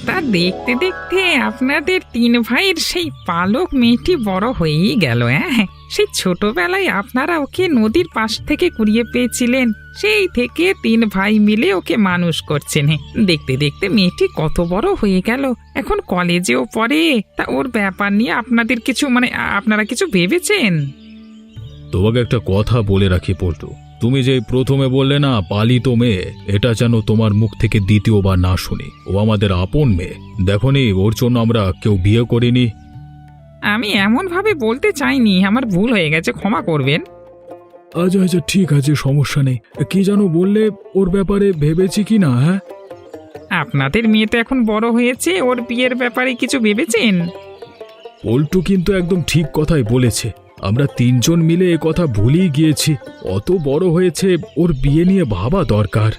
তা দেখতে দেখতে আপনাদের তিন ভাইয়ের সেই পালক মেয়েটি বড় হয়েই গেল। হ্যাঁ, সেই ছোটবেলায় আপনারা ওকে নদীর পাশ থেকে কুড়িয়ে পেয়েছিলেন, সেই থেকে তিন ভাই মিলে ওকে মানুষ করছেন। দেখতে দেখতে মেয়েটি কত বড় হয়ে গেল, এখন কলেজেও পড়ে। তা ওর ব্যাপার নিয়ে আপনাদের কিছু আপনারা কিছু ভেবেছেন? তোমাকে একটা কথা বলে রাখি পল্টু, তুমি যে প্রথমে বললে না পালিত মেয়ে, এটা যেন তোমার মুখ থেকে দ্বিতীয়বার না শুনি। ও আমাদের আপন মেয়ে, দেখোনি ওর জন্য আমরা কেউ বিয়ে করিনি। আমি এমন ভাবে বলতে চাইনি, আমার ভুল হয়ে গেছে, ক্ষমা করবেন। আচ্ছা আচ্ছা ঠিক আছে, সমস্যা নেই। কি যেন বললে, ওর ব্যাপারে ভেবেছি কি না? হ্যাঁ, আপনাদের মেয়ে তো এখন বড় হয়েছে, ওর বিয়ের ব্যাপারে কিছু ভেবেছেন? পল্টু কিন্তু একদম ঠিক কথাই বলেছে। আমরা তিনজন মিলে এ কথা ভুলেই গিয়েছি। অত বড় হয়েছে, ওর বিয়ে নিয়ে ভাবা দরকার।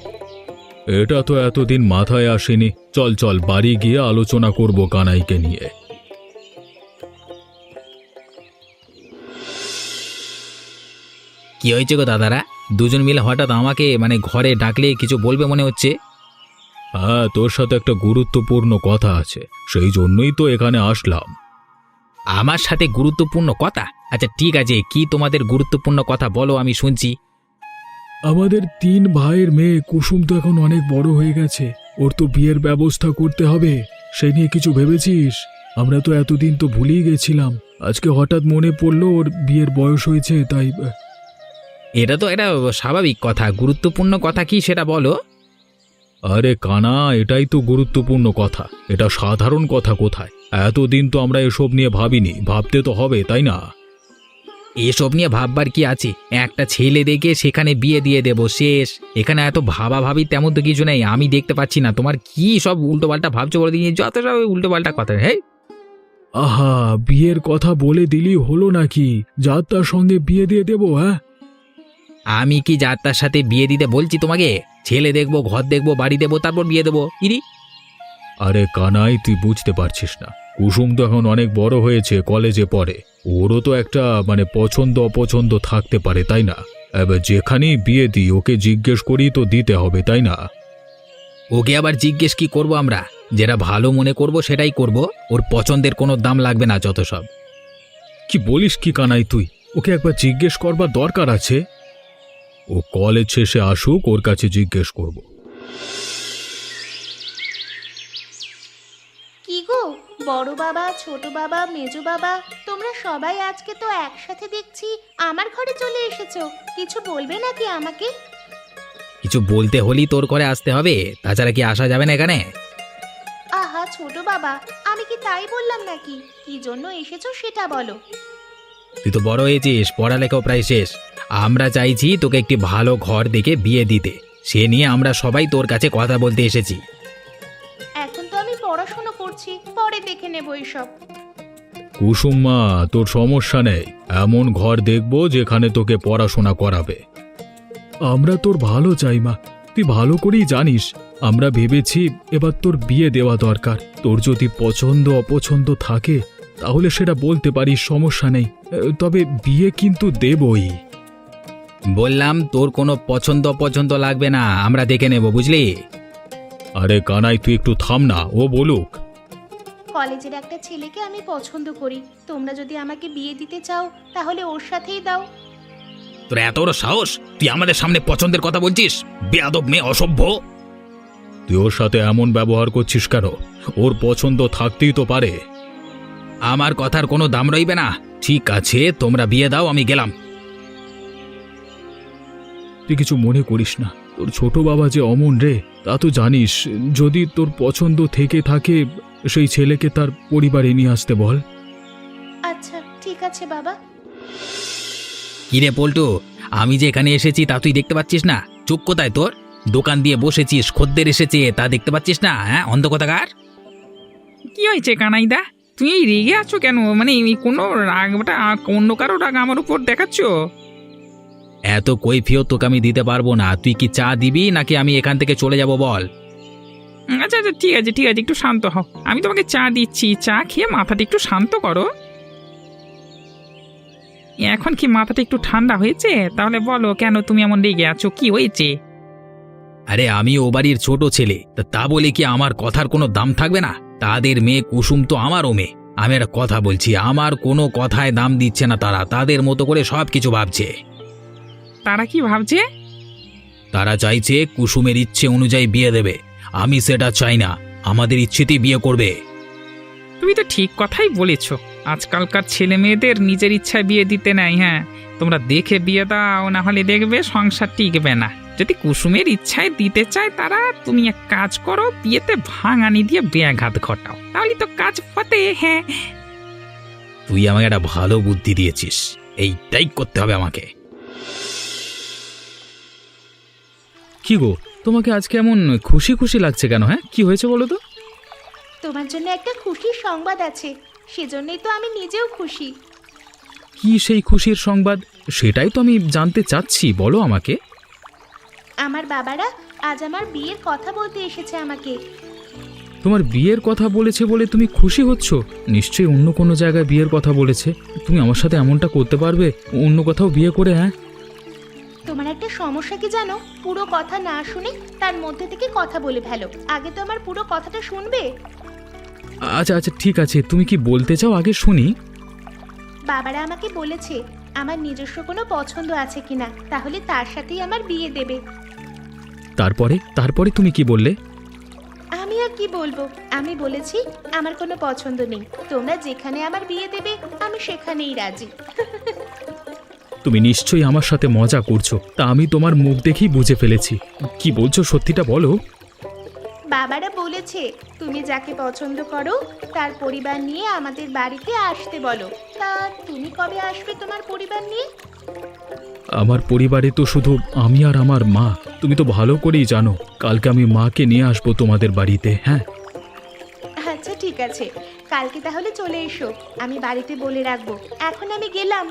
এটা তো এতদিন মাথায় আসেনি। চল চল বাড়ি গিয়ে আলোচনা করব কানাইকে নিয়ে। কি হয়েছে গো দাদারা? দুজন মিলে হঠাৎ আমাকে ঘরে ডাকলে কিছু বলবে মনে হচ্ছে। হ্যাঁ, তোর সাথে একটা গুরুত্বপূর্ণ কথা আছে, সেই জন্যই তো এখানে আসলাম। আমার সাথে গুরুত্বপূর্ণ কথা? আচ্ছা ঠিক আছে, কি তোমাদের গুরুত্বপূর্ণ কথা বলো, আমি শুনছি। আমাদের তিন ভাইয়ের মেয়ে কুসুম তো এখন অনেক বড় হয়ে গেছে, ওর তো বিয়ের ব্যবস্থা করতে হবে। সেই নিয়ে কিছু ভেবেছিস? আমরা তো এতদিন তো ভুলেই গেছিলাম, আজকে হঠাৎ মনে পড়লো ওর বিয়ের বয়স হয়েছে, তাই। এটা তো একটা স্বাভাবিক কথা, গুরুত্বপূর্ণ কথা কি সেটা বলো। আরে কানা, এটাই তো গুরুত্বপূর্ণ কথা, এটা সাধারণ কথা কোথায়? এতদিন তো আমরা এসব নিয়ে ভাবিনি, ভাবতে তো হবে, তাই না? এসব নিয়ে ভাববার কি আছে? একটা ছেলে দেখে সেখানে বিয়ে দিয়ে দেবো, শেষ। এখানে এত ভাবাভাবি তেমন তো কিছু নেই। আমি দেখতে পাচ্ছি না তোমার কি সব উল্টোপাল্টা ভাবছো, বলে দিয়ে যত সব উল্টোপাল্টা কথা। হ্যাঁ, আহা, বিয়ের কথা বলে দিলি হলো নাকি? যার তার সঙ্গে বিয়ে দিয়ে দেবো? হ্যাঁ, আমি কি যার তার সাথে বিয়ে দিতে বলছি তোমাকে? ছেলে দেখবো, ঘর দেখবো, বাড়ি দেবো, তারপর বিয়ে দেবো। ইরি, আরে কানাই, তুই বুঝতে পারছিস না, কুসুম তো এখন অনেক বড় হয়েছে, কলেজে পড়ে। ওরও তো একটা পছন্দ অপছন্দ থাকতে পারে, তাই না? এবার যেখানেই বিয়ে দিই ওকে জিজ্ঞেস করি তো দিতে হবে, তাই না? ওকে আবার জিজ্ঞেস কি করব? আমরা যেটা ভালো মনে করব সেটাই করব। ওর পছন্দের কোনো দাম লাগবে না, যত সব। কি বলিস কি কানাই তুই? ওকে একবার জিজ্ঞেস করবার দরকার আছে। ও কলেজ শেষে আসুক, ওর কাছে জিজ্ঞেস করব। কি গো, বড় বাবা, ছোট বাবা, মেজো বাবা, তোমরা সবাই আজকে তো একসাথে দেখছি আমার ঘরে চলে এসেছো। কিছু বলবে নাকি আমাকে? কিছু বলতে হলেই তোর ঘরে আসতে হবে, তাছাড়া কি আসা যাবে না এখানে? আহা ছোট বাবা, আমি কি তাই বললাম নাকি? কি জন্য এসেছো সেটা বলো। তুই তো বড় হয়েছিস, পড়ালেখাও প্রায় শেষ। আমরা চাইছি তোকে একটি ভালো ঘর দেখে বিয়ে দিতে, সে নিয়ে আমরা সবাই তোর কাছে কথা বলতে এসেছি। এখন তো আমি পড়াশোনা করছি, পরে দেখে নেবো এসব। কুসুম মা, তোর সমস্যা নেই, এমন ঘর দেখব যেখানে তোকে পড়াশোনা করাবে। আমরা তোর ভালো চাই মা, তুই ভালো করেই জানিস। আমরা ভেবেছি এবার তোর বিয়ে দেওয়া দরকার। তোর যদি পছন্দ অপছন্দ থাকে তাহলে সেটা বলতে পারিস, সমস্যা নেই। তবে বিয়ে কিন্তু দেবই। বললাম তোর কোনো পছন্দ অপছন্দ লাগবে না, আমরা দেখে নেব, বুঝলি? আরে কানাই, তুই একটু থাম না, ও বলুক। কলেজের একটা ছেলেকে আমি পছন্দ করি, তোমরা যদি আমাকে বিয়ে দিতে চাও তাহলে ওর সাথেই দাও। তোর এত বড় সাহস, তুই আমাদের সামনে পছন্দের কথা বলছিস? বেয়াদব মেয়ে, অসভ্য! তুই ওর সাথে এমন ব্যবহার করছিস কেন? ওর পছন্দ থাকতেই তো পারে। আমার কথার কোনো দাম রইবে না। ঠিক আছে, তোমরা বিয়ে দাও, আমি গেলাম। তুই কিছু মনে করিস না, তোর ছোট বাবা যে অমন রে, তা তো জানিস। যদি তোর পছন্দ থেকে থাকে সেই ছেলেকে তার পরিবারে নিয়ে আসতে বল। আচ্ছা ঠিক আছে বাবা। কিরে পল্টু, আমি যে এখানে এসেছি তা তুই দেখতে পাচ্ছিস না? চুপ কোথায় তোর? দোকান দিয়ে বসেছিস, খদ্দের এসেছে, তা দেখতে পাচ্ছিস না? হ্যাঁ, অন্ধ কথাকার। কি হয়েছে কানাইদা? তুই এই রেগে আছো কেন? এই কোনো রাগটা, অন্য কারো রাগ আমার উপর দেখাচ্ছ? এত কৈফিয়ত তোকে আমি দিতে পারবো না। তুই কি চা দিবি নাকি আমি এখান থেকে চলে যাব বল? আচ্ছা আচ্ছা ঠিক আছে ঠিক আছে, একটু শান্ত হও, আমি তোমাকে চা দিচ্ছি। চা খেয়ে মাথাটা একটু শান্ত করো। এখন কি মাথাটা একটু ঠান্ডা হয়েছে? তাহলে বলো, কেন তুমি এমন রেগে আছো, কি হয়েছে? আরে আমি ও বাড়ির ছোট ছেলে, তা বলে কি আমার কথার কোনো দাম থাকবে না? তাদের মেয়ে কুসুম তো আমারও মেয়ে। আমি একটা কথা বলছি, আমার কোনো কথায় দাম দিচ্ছে না তারা, তাদের মতো করে সব কিছু ভাবছে। তারা কি ভাবছে? তারা চাইছে কুসুমের ইচ্ছে অনুযায়ী বিয়ে দেবে। আমি সেটা চাই না, আমাদের ইচ্ছেতেই বিয়ে করবে। তুমি তো ঠিক কথাই বলেছ। আজকালকার ছেলে মেয়েদের নিজের ইচ্ছায় বিয়ে দিতে নাই। হ্যাঁ, তোমরা দেখে বিয়ে দাও, না হলে দেখবে সংসার টিকবে না। যদি কুসুমের ইচ্ছায় দিতে চায় তারা, তুমি এক কাজ করো, বিয়েতে ভাঙানি দিয়ে ব্যাঘাত ঘটাও, তাহলে তো কাজ পাতে। হ্যাঁ, তুই আমাকে একটা ভালো বুদ্ধি দিয়েছিস, এইটাই করতে হবে আমাকে। কি গো, তোমাকে আজকে এমন খুশি খুশি লাগছে কেন? হ্যাঁ, কি হয়েছে বলো তো? তোমার জন্য একটা খুশির সংবাদ আছে, সেজন্যই তো আমি নিজেও খুশি। কি সেই খুশির সংবাদ? সেটাই তো আমি জানতে চাচ্ছি, বলো আমাকে। আমার বাবারা আজ আমার বিয়ের কথা বলতে এসেছে আমাকে। তোমার বিয়ের কথা বলেছে বলে তুমি খুশি হচ্ছ? নিশ্চয়ই অন্য কোনো জায়গায় বিয়ের কথা বলেছে। তুমি আমার সাথে এমনটা করতে পারবে, অন্য কোথাও বিয়ে করে? হ্যাঁ, তোমার একটা সমস্যা কি জানো? পুরো কথা না শুনে তার মধ্যে থেকে কথা বলে ফেলো। আগে তো আমার পুরো কথাটা শুনবে। আচ্ছা আচ্ছা, ঠিক আছে, তুমি কি বলতে চাও আগে শুনি। বাবারা আমাকে বলেছে আমার নিজস্ব কোনো পছন্দ আছে কিনা, তাহলে তার সাথেই আমার বিয়ে দেবে। তারপরে তারপরে তুমি কি বললে? আমি আর কি বলবো, আমি বলেছি আমার কোনো পছন্দ নেই, তোমরা যেখানে আমার বিয়ে দেবে আমি সেখানেই রাজি। তুমি নিশ্চয়ই আমার সাথে মজা করছো, তা আমি তোমার মুখ দেখেই বুঝে ফেলেছি। কি বলছো, সত্যিটা বলো। বাবারা বলেছে তুমি যাকে পছন্দ করো তার পরিবার নিয়ে আমাদের বাড়িতে আসতে বলো। তা তুমি কবে আসবে তোমার পরিবার নিয়ে? আমার পরিবারে তো শুধু আমি আর আমার মা। তুমি তো ভালো করেই জানো, কালকে আমি মাকে নিয়ে আসবো তোমাদের বাড়িতে। হ্যাঁ, আচ্ছা ঠিক আছে, কালকে তাহলে চলে এসো, আমি বাড়িতে বলে রাখবো। এখন আমি গেলাম।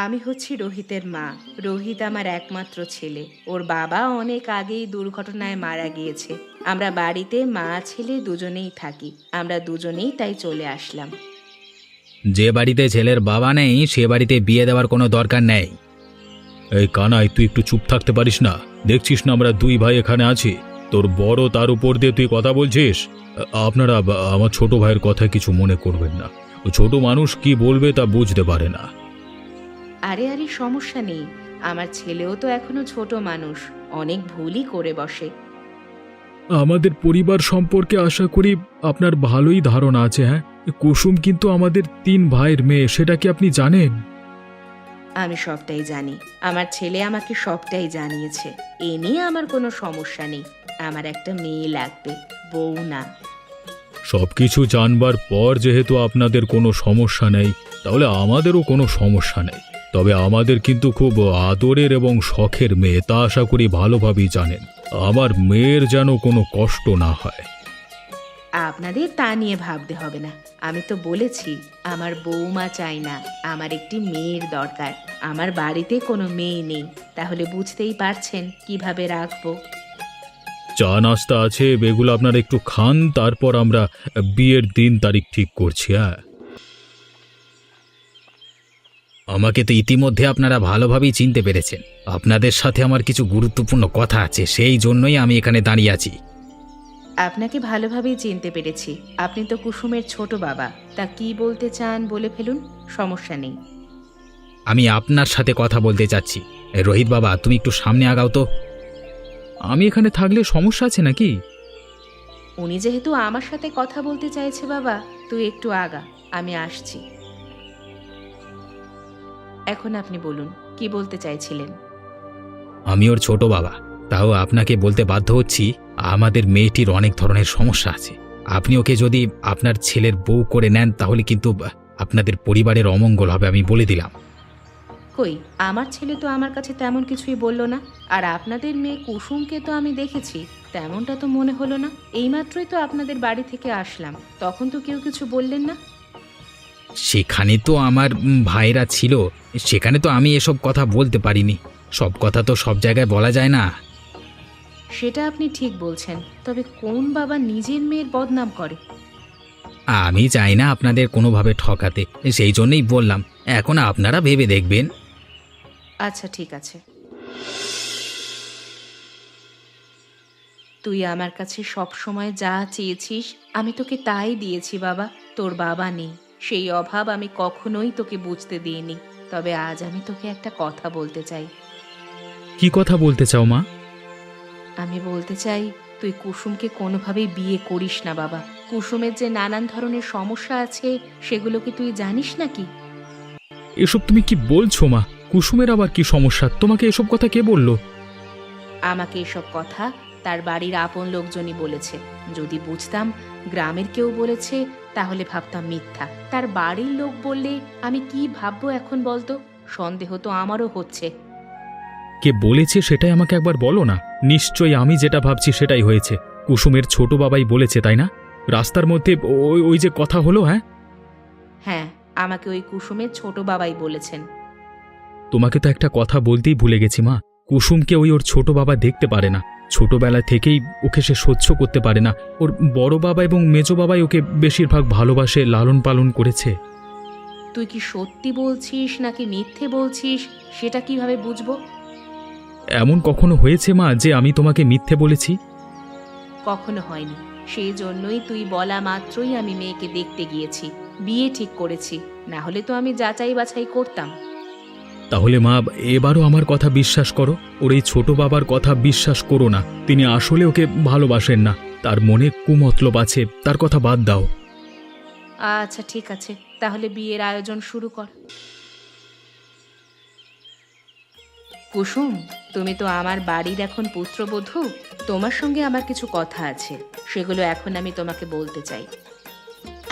আমি হচ্ছি রোহিতের মা। রোহিত আমার একমাত্র ছেলে। ওর বাবা অনেক আগেই দুর্ঘটনায় মারা গিয়েছে। আমরা বাড়িতে মা ছেলে দুজনেই থাকি। আমরা দুজনেই তাই চলে আসলাম। যে বাড়িতে ছেলের বাবা নেই সে বাড়িতে বিয়ে দেওয়ার কোনো দরকার নেই। এই কানাই, তুই একটু চুপ থাকতে পারিস না? দেখছিস না আমরা দুই ভাই এখানে আছি, তোর বড় তার উপর দিয়ে তুই কথা বলছিস। আপনারা আমার ছোট ভাইয়ের কথা কিছু মনে করবেন না, ও ছোট মানুষ কি বলবে তা বুঝতে পারে না। আরে আরে, সমস্যা নেই। আমার ছেলেও তো এখনো ছোট মানুষ, অনেক ভুলই করে বসে। আমাদের পরিবার সম্পর্কে আশা করি আপনার ভালোই ধারণা আছে। হ্যাঁ, কুসুম কিন্তু আমাদের 3 ভাইয়ের মেয়ে, সেটা কি আপনি জানেন? আমি সবটাই জানি। আমার ছেলে আমাকে সবটাই জানিয়েছে। এ নিয়ে আমার কোনো সমস্যা নেই। আমার একটা মেয়ে লাগবে, বউ না। সবকিছু জানবার পর যেহেতু আপনাদের কোনো সমস্যা নেই, তাহলে আমাদেরও কোনো সমস্যা নেই। তবে আমাদের কিন্তু খুব আদরের এবং শখের মেয়ে, তা আশা করি ভালোভাবেই জানেন। আমার মেয়ের যেন কোনো কষ্ট না হয়। আপনাদের তা নিয়ে ভাবতে হবে না। আমি তো বলেছি আমার বৌমা চাই না, আমার একটি মেয়ের দরকার। আমার বাড়িতে কোনো মেয়ে নেই, তাহলে বুঝতেই পারছেন কিভাবে রাখবো। চা নাস্তা আছে, এগুলো আপনারা একটু খান, তারপর আমরা বিয়ের দিন তারিখ ঠিক করছি। হ্যাঁ, আমাকে তো ইতিমধ্যে আপনারা ভালোভাবেই চিনতে পেরেছেন। আপনাদের সাথে আমার কিছু গুরুত্বপূর্ণ কথা আছে, সেই জন্যই আমি এখানে দাঁড়িয়ে আছি। আপনাকে ভালোভাবেই চিনতে পেরেছি। আপনি তো কুসুমের ছোট বাবা। তা কি বলতে চান বলে ফেলুন, সমস্যা নেই। আমি আপনার সাথে কথা বলতে চাচ্ছি। রোহিত বাবা, তুমি একটু সামনে আগাও তো। আমি এখানে থাকলে সমস্যা আছে নাকি? উনি যেহেতু আমার সাথে কথা বলতে চাইছে, বাবা তুই একটু আগা, আমি আসছি। এখন আপনি বলুন, কি বলতে চাইছিলেন? আমি ওর ছোট বাবা, তাও আপনাকে বলতে বাধ্য হচ্ছি, আমাদের মেয়েটির অনেক ধরনের সমস্যা আছে। আপনি ওকে যদি আপনার ছেলের বউ করে নেন তাহলে কিন্তু আপনাদের পরিবারের অমঙ্গল হবে, আমি বলে দিলাম। কই, আমার ছেলে তো আমার কাছে তেমন কিছুই বলল না। আর আপনাদের মেয়ে কুসুমকে তো আমি দেখেছি, তেমনটা তো মনে হলো না। এইমাত্রই তো আপনাদের বাড়ি থেকে আসলাম, তখন তো কেউ কিছু বললেন না। সেখানে তো আমার ভাইরা ছিল, সেখানে তো আমি এসব কথা বলতে পারিনি। সব কথা তো সব জায়গায় বলা যায় না। সেটা আপনি ঠিক বলছেন, তবে কোন বাবা নিজের মেয়ের বদনাম করে? আমি চাই না আপনাদের কোনোভাবে ঠকাতে, সেই জন্যই বললাম। এখন আপনারা ভেবে দেখবেন। আচ্ছা ঠিক আছে। তুই আমার কাছে সব সময় যা চেয়েছিস আমি তোকে তাই দিয়েছি বাবা। তোর বাবা নেই, সেই অভাব আমি কখনোই তোকে বুঝতে দিইনি। তবে আজ আমি তোকে একটা কথা বলতে চাই। কি কথা বলতে চাও মা? আমি বলতে চাই তুই কুসুমকে কোনোভাবেই বিয়ে করিস না বাবা। কুসুমের যে নানান ধরনের সমস্যা আছে সেগুলো কি তুই জানিস নাকি? এসব তুমি কি বলছো মা? কুসুমের আবার কি সমস্যা? তোমাকে এসব কথা কে বললো? আমাকে এসব কথা তার বাড়ির আপন লোকজনই বলেছে। যদি বুঝতাম গ্রামের কেউ বলেছে তাহলে ভাবতাম মিথ্যা। তার বাড়ির লোক বললে আমি কি ভাববো এখন বলতো? সন্দেহ তো আমারও হচ্ছে। কে বলেছে সেটাই আমাকে একবার বলো না। নিশ্চয়ই আমি যেটা ভাবছি সেটাই হয়েছে। কুসুমের ছোট বাবাই বলেছে, তাই না? রাস্তার মধ্যে ওই ওই যে কথা হলো। হ্যাঁ হ্যাঁ, আমাকে ওই কুসুমের ছোট বাবাই বলেছেন। তোমাকে তো একটা কথা বলতেই ভুলে গেছি মা। কুসুমকে ওর ছোট বাবা দেখতে পারে না। ছোটবেলা থেকেই ওকে সে সহ্য করতে পারে না। ওর বড় বাবা এবং মেজো বাবাই ওকে বেশিরভাগ ভালোবাসে, লালন পালন করেছে। তুই কি সত্যি বলছিস নাকি মিথ্যে বলছিস সেটা কিভাবে বুঝবো? এমন কখনো হয়েছে মা যে আমি তোমাকে মিথ্যে বলেছি? কখনো হয়নি। সেই জন্যই তুই বলা মাত্রই আমি মেয়েকে দেখতে গিয়েছি, বিয়ে ঠিক করেছি। না হলে তো আমি যাচাই বাছাই করতাম। তাহলে মা, এবারও আমার কথা বিশ্বাস করো। ওর এই ছোট বাবার কথা বিশ্বাস করো না। তিনি আসলে ওকে ভালোবাসেন না। তার মনে কুমতলব আছে, তার কথা বাদ দাও। আচ্ছা ঠিক আছে, তাহলে বিয়ের আয়োজন শুরু কর। কুসুম, তুমি তো আমার বাড়ির এখন পুত্রবধূ। তোমার সঙ্গে আমার কিছু কথা আছে, সেগুলো এখন আমি তোমাকে বলতে চাই।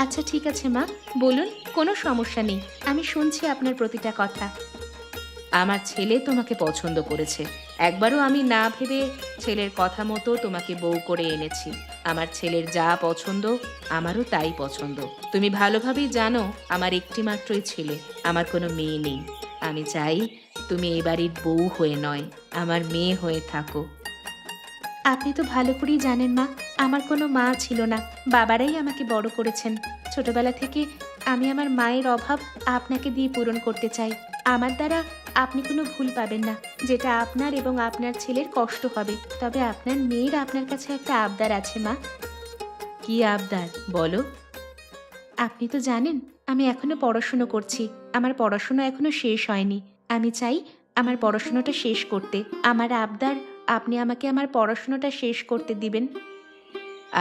আচ্ছা ঠিক আছে মা, বলুন, কোনো সমস্যা নেই, আমি শুনছি আপনার প্রতিটা কথা। আমার ছেলে তোমাকে পছন্দ করেছে। একবারও আমি না ভেবে ছেলের কথা মতো তোমাকে বউ করে এনেছি। আমার ছেলের যা পছন্দ আমারও তাই পছন্দ। তুমি ভালোভাবেই জানো আমার একটি মাত্রই ছেলে, আমার কোনো মেয়ে নেই। আমি চাই তুমি এই বাড়ির বউ হয়ে নয়, আমার মেয়ে হয়ে থাকো। আপনি তো ভালো করেই জানেন মা, আমার কোনো মা ছিল না, বাবারাই আমাকে বড় করেছেন। ছোটবেলা থেকে আমি আমার মায়ের অভাব আপনাকে দিয়ে পূরণ করতে চাই। আমার দ্বারা আপনি কোনো ভুল পাবেন না, যেটা আপনার এবং আপনার ছেলের কষ্ট হবে। তবে আপনার মেয়ের আপনার কাছে একটা আবদার আছে মা। কি আবদার বলো? আপনি তো জানেন আমি এখনো পড়াশুনো করছি, আমার পড়াশুনো এখনো শেষ হয়নি। আমি চাই আমার পড়াশুনোটা শেষ করতে। আমার আবদার আপনি আমাকে আমার পড়াশুনোটা শেষ করতে দিবেন।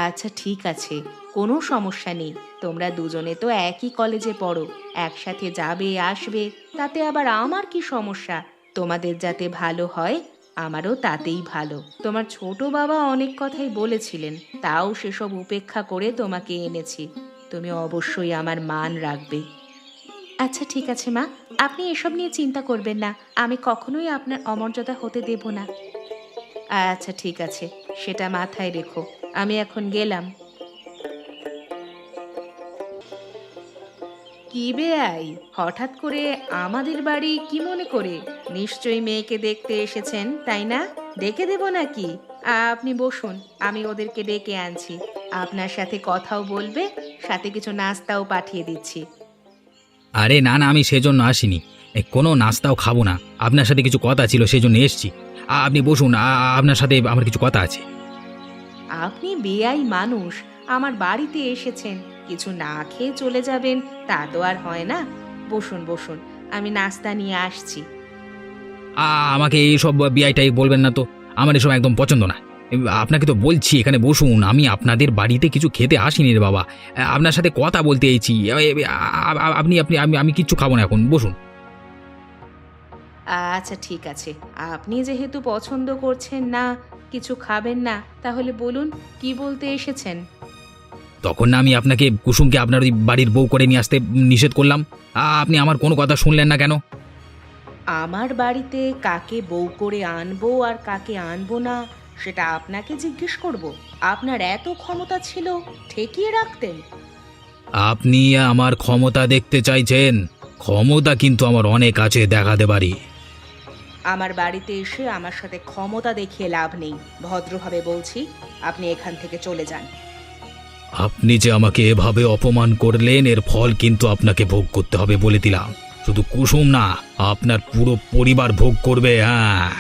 আচ্ছা ঠিক আছে, কোনো সমস্যা নেই। তোমরা দুজনে তো একই কলেজে পড়ো, একসাথে যাবে আসবে, তাতে আবার আমার কি সমস্যা? তোমাদের যাতে ভালো হয় আমারও তাতেই ভালো। তোমার ছোট বাবা অনেক কথাই বলেছিলেন, তাও সেসব উপেক্ষা করে তোমাকে এনেছি। তুমি অবশ্যই আমার মান রাখবে। আচ্ছা ঠিক আছে মা, আপনি এসব নিয়ে চিন্তা করবেন না। আমি কখনোই আপনার অমর্যাদা হতে দেব না। আচ্ছা ঠিক আছে, সেটা মাথায় রেখো। আমি এখন গেলাম। কি বেয়াই, হঠাৎ করে আমাদের বাড়ি কি মনে করে? নিশ্চয়ই মেয়েকে দেখতে এসেছেন, তাই না? ডেকে দেব নাকি? আপনি বসুন, আমি ওদেরকে ডেকে আনছি। আপনার সাথে কথাও বলবে, সাথে কিছু নাস্তাও পাঠিয়ে দিচ্ছি। আরে না না, আমি সেজন্য আসিনি। কোনো নাস্তাও খাবো না। আপনার সাথে কিছু কথা ছিল, সেজন্য এসছি। আপনি বসুন, আপনার সাথে আমার কিছু কথা আছে। আপনি বেয়াই মানুষ, আমার বাড়িতে এসেছেন, কিছু না খেয়ে চলে যাবেন তা তো আর হয় না। বসুন বসুন, আমি নাস্তা নিয়ে আসছি। আমাকে এইসব বিআইটাই বলবেন না তো, আমার এসব একদম পছন্দ না। আপনাকে তো বলছি এখানে বসুন, আমি আপনাদের বাড়িতে কিছু খেতে আসিনি রে বাবা, আপনার সাথে কথা বলতে এসেছি। আপনি আপনি আমি আমি কিচ্ছু খাবো না, এখন বসুন। আচ্ছা ঠিক আছে, আপনি যেহেতু পছন্দ করছেন না, কিছু খাবেন না, তাহলে বলুন কি বলতে এসেছেন। তখন না আমি আপনাকে কুসুমকে আপনার ওই বাড়ির বউ করে নিয়ে আসতে নিষেধ করলাম, আপনি আমার কোনো কথা শুনলেন না কেন? আমার বাড়িতে কাকে বউ করে আনবো আর কাকে আনবো না সেটা আপনাকে জিজ্ঞেস করব? আপনার এত ক্ষমতা ছিল, ঠেকিয়ে রাখতেন। আপনি আমার ক্ষমতা দেখতে চাইছেন? ক্ষমতা কিন্তু আমার অনেক আছে, দেখাতে পারি। আমার বাড়িতে এসে আমার সাথে ক্ষমতা দেখিয়ে লাভ নেই। ভদ্রভাবে বলছি, আপনি এখান থেকে চলে যান। আপনি যে আমাকে এভাবে অপমান করলেন এর ফল কিন্তু আপনাকে ভোগ করতে হবে বলে দিলাম। শুধু কুসুম না, আপনার পুরো পরিবার ভোগ করবে। হ্যাঁ,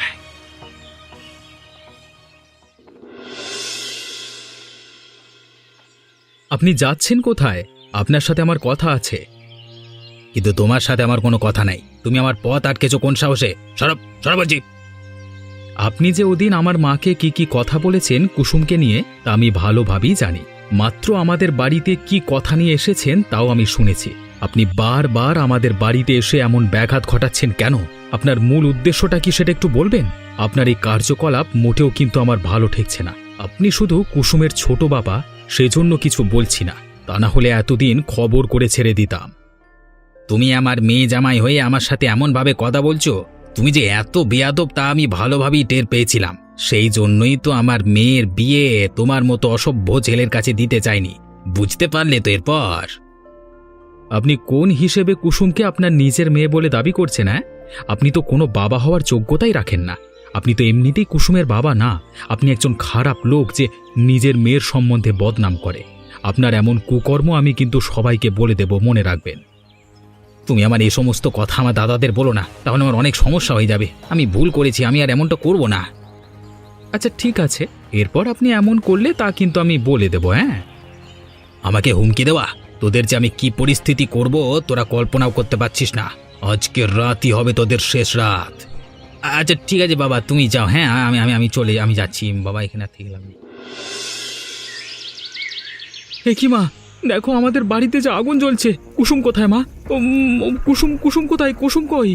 আপনি যাচ্ছেন কোথায়? আপনার সাথে আমার কথা আছে। কিন্তু তোমার সাথে আমার কোনো কথা নাই। তুমি আমার পথ আটকেছো কোন সাহসে? সরব সরব বলছি। আপনি যে ওদিন আমার মাকে কি কি কথা বলেছেন কুসুমকে নিয়ে তা আমি ভালোভাবেই জানি। মাত্র আমাদের বাড়িতে কি কথা নিয়ে এসেছেন তাও আমি শুনেছি। আপনি বারবার আমাদের বাড়িতে এসে এমন ব্যাঘাত ঘটাচ্ছেন কেন? আপনার মূল উদ্দেশ্যটা কি সেটা একটু বলবেন? আপনার এই কার্যকলাপ মোটেও কিন্তু আমার ভালো ঠেকছে না। আপনি শুধু কুসুমের ছোট বাবা, সেজন্য কিছু বলছি না, তা না হলে এতদিন খবর করে ছেড়ে দিতাম। তুমি আমার মেয়ে জামাই হয়ে আমার সাথে এমনভাবে কথা বলছো? তুমি যে এত বেয়াদব তা আমি ভালোভাবেই টের পেয়েছিলাম। সেই জন্যই তো আমার মেয়ের বিয়ে তোমার মতো অসভ্য ছেলের কাছে দিতে চাইনি। বুঝতে পারলে তো এরপর? আপনি কোন হিসেবে কুসুমকে আপনার নিজের মেয়ে বলে দাবি করছেন? হ্যাঁ, আপনি তো কোনো বাবা হওয়ার যোগ্যতাই রাখেন না। আপনি তো এমনিতেই কুসুমের বাবা না। আপনি একজন খারাপ লোক যে নিজের মেয়ের সম্বন্ধে বদনাম করে। আপনার এমন কুকর্ম আমি কিন্তু সবাইকে বলে দেব, মনে রাখবেন। তুমি আমার এই সমস্ত কথা আমার দাদাদের বলো না, তাহলে আমার অনেক সমস্যা হয়ে যাবে। আমি ভুল করেছি, আমি আর এমনটা করব না। আচ্ছা ঠিক আছে, এরপর আপনি এমন করলে তা কিন্তু আমি বলে দেব। হ্যাঁ, আমাকে হুমকি দেওয়া? তোদের যে আমি কি পরিস্থিতি করব তোরা কল্পনাও করতে পারছিস না। আজকের রাতই হবে তোদের শেষ রাত। আচ্ছা ঠিক আছে বাবা, তুমি যাও। হ্যাঁ, আমি আমি আমি চলে আমি যাচ্ছি বাবা, এখানে আর থেকে গেলাম। এ কি মা, দেখো আমাদের বাড়িতে যে আগুন জ্বলছে। কুসুম কোথায় মা? কুসুম কুসুম কোথায়? কুসুম কই?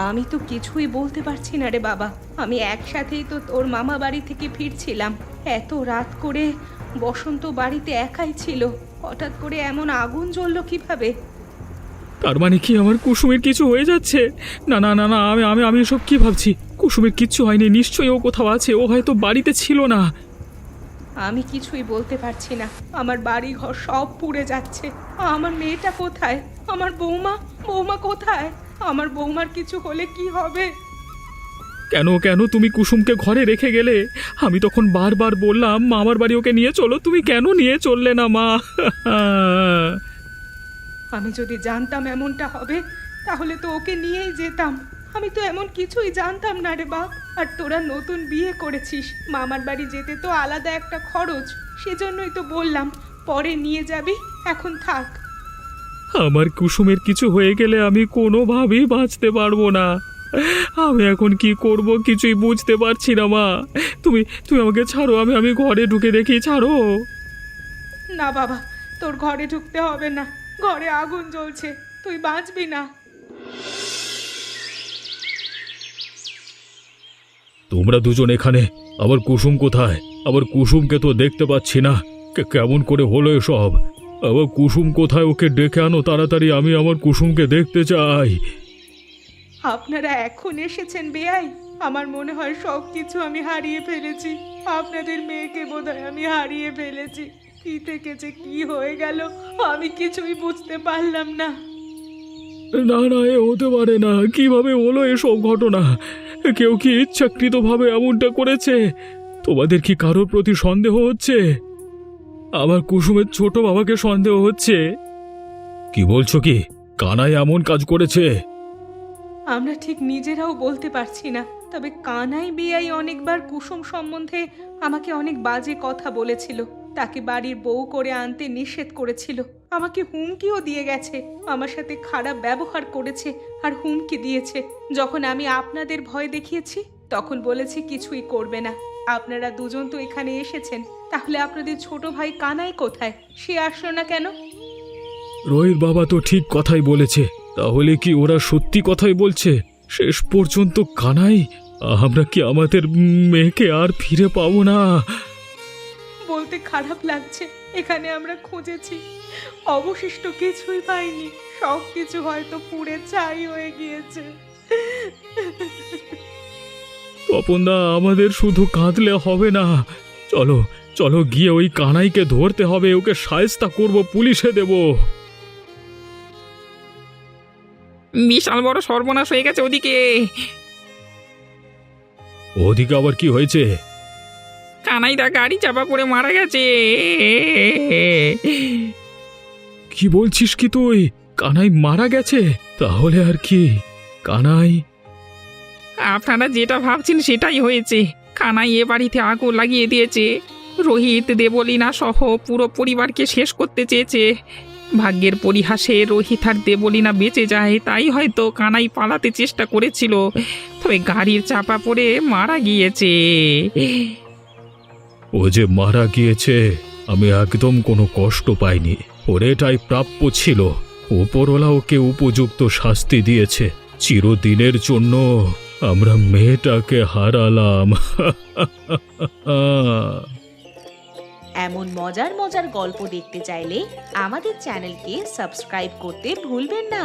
আমি তো কিছুই বলতে পারছি না রে বাবা। আমি একসাথেই তো তোর মামা বাড়ি থেকে ফিরছিলাম। এত রাত করে বসন্ত বাড়িতে একাই ছিল, হঠাৎ করে এমন আগুন জ্বললো কিভাবে? তার মানে কি আমার কুসুমের কিছু হয়ে যাচ্ছে? না না না না, আমি আমি আমি সব কি ভাবছি? কুসুমের কিচ্ছু হয়নি, নিশ্চয়ই ও কোথাও আছে। ও হয়তো বাড়িতে ছিল না। আমি কিছুই বলতে পারছি না। আমার বাড়ি ঘর সব পুড়ে যাচ্ছে। আমার মেয়েটা কোথায়? আমার বৌমা, বৌমা কোথায়? আমার বৌমার কিছু হলে কি হবে? কেন কেন তুমি কুসুমকে ঘরে রেখে গেলে? আমি তখন বারবার বললাম মামার বাড়ি ওকে নিয়ে চলো, তুমি কেন নিয়ে চললে না মা? আমি যদি জানতাম এমনটা হবে তাহলে তো ওকে নিয়েই যেতাম। আমি তো এমন কিছুই জানতাম না রে বাপ। আর তোরা নতুন বিয়ে করেছিস, মামার বাড়ি যেতে তো আলাদা একটা খরচ। সেজন্যই তো বললাম পরে নিয়ে যাবি, এখন থাক। আমার কুসুমের কিছু হয়ে গেলে আমি কোনোভাবেই বাঁচতে পারবো না। আমি এখন কি করব কিছুই বুঝতে পারছি না মা। তুমি তুমি আমাকে ছাড়ো, আমি আমি ঘরে ঢুকে দেখি, ছাড়ো। না বাবা, তোর ঘরে ঢুকতে হবে না। ঘরে আগুন জ্বলছে, তুই বাঁচবি না। তোমরা দুজন এখানে, আবার কুসুম কোথায়? আবার কুসুমকে তো দেখতে পাচ্ছি না। কেমন করে হলো এসব? আবার কুসুম কোথায়? ওকে ডেকে আনো তাড়াতাড়ি, আমি আমার কুসুমকে দেখতে চাই। আপনারা এখন এসেছেন বেয়াই? আমার মনে হয় সব কিছু আমি হারিয়ে ফেলেছি। আপনাদের মেয়েকে বোধহয় আমি হারিয়ে ফেলেছি। কি থেকে যে কি হয়ে গেল আমি কিছুই বুঝতে পারলাম না। না না, এ হতে পারে না। কিভাবে হলো এসব ঘটনা? কেউ কি ইচ্ছাকৃতভাবে এমনটা করেছে? তোমাদের কি কারোর প্রতি সন্দেহ হচ্ছে? আমার কুসুমের ছোট বাবাকে সন্দেহ হচ্ছে। কি বলছো কি? কানাই এমন কাজ করেছে? আমরা ঠিক নিজেরাও বলতে পারছি না। তবে কানাই বেয়াই অনেকবার কুসুম সম্বন্ধে আমাকে অনেক বাজে কথা বলেছিল। তাকে বাড়ির বউ করে আনতে নিষেধ করেছিল। আমাকে হুমকিও দিয়ে গেছে। আমার সাথে খারাপ ব্যবহার করেছে আর হুমকি দিয়েছে। যখন আমি আপনাদের ভয় দেখিয়েছি তখন বলেছে কিছুই করবে না। আপনারা দুজন তো এখানে এসেছেন, তাহলে আপনাদের ছোট ভাই কানাই কোথায়? সে আসলো না কেন? রোহিত বাবা তো ঠিক কথাই বলেছে। তাহলে কি ওরা সত্যি কথাই বলছে? শেষ পর্যন্ত কানাই? আমরা কি আমাদের মেয়েকে আর ফিরে পাবো না? বলতে খারাপ লাগছে, এখানে আমরা খুঁজেছি, অবশিষ্ট কিছুই পাইনি। সব কিছু হয়তো পুড়ে ছাই হয়ে গিয়েছে। তপনদা, আমাদের শুধু কাঁদলে হবে না। চলো চলো, গিয়ে ওই কানাইকে ধরতে হবে। ওকে শায়েস্তা করব, পুলিশে দেব। বিশাল বড় সর্বনাশ হয়ে গেছে ওদিকে। ওদিকে আবার কি হয়েছে? কানাইদা গাড়ি চাপা পড়ে মারা গেছে। কি বলছিস কি তুই? কানাই মারা গেছে? তাহলে আর কি? কানাই? আপনারা যেটা ভাবছেন সেটাই হয়েছে। কানাই এ বাড়িতে আগুন লাগিয়ে দিয়েছে। রোহিত, দেবলীনা সহ পুরো পরিবারকে শেষ করতে চেয়েছে। ভাগ্যের পরিহাসে রোহিত আর দেবলীনা বেঁচে যায়, তাই হয়তো কানাই পালাতে চেষ্টা করেছিল, তবে গাড়ির চাপা পড়ে মারা গিয়েছে। ও যে মারা গিয়েছে, আমি একদম কোনো কষ্ট পাইনি। ওর এটাই প্রাপ্য ছিল। উপরওয়ালা ওকে উপযুক্ত শাস্তি দিয়েছে। চিরদিনের জন্য আমরা মেয়েটাকে হারালাম। এমন মজার মজার গল্প দেখতে চাইলে আমাদের চ্যানেলকে সাবস্ক্রাইব করতে ভুলবেন না।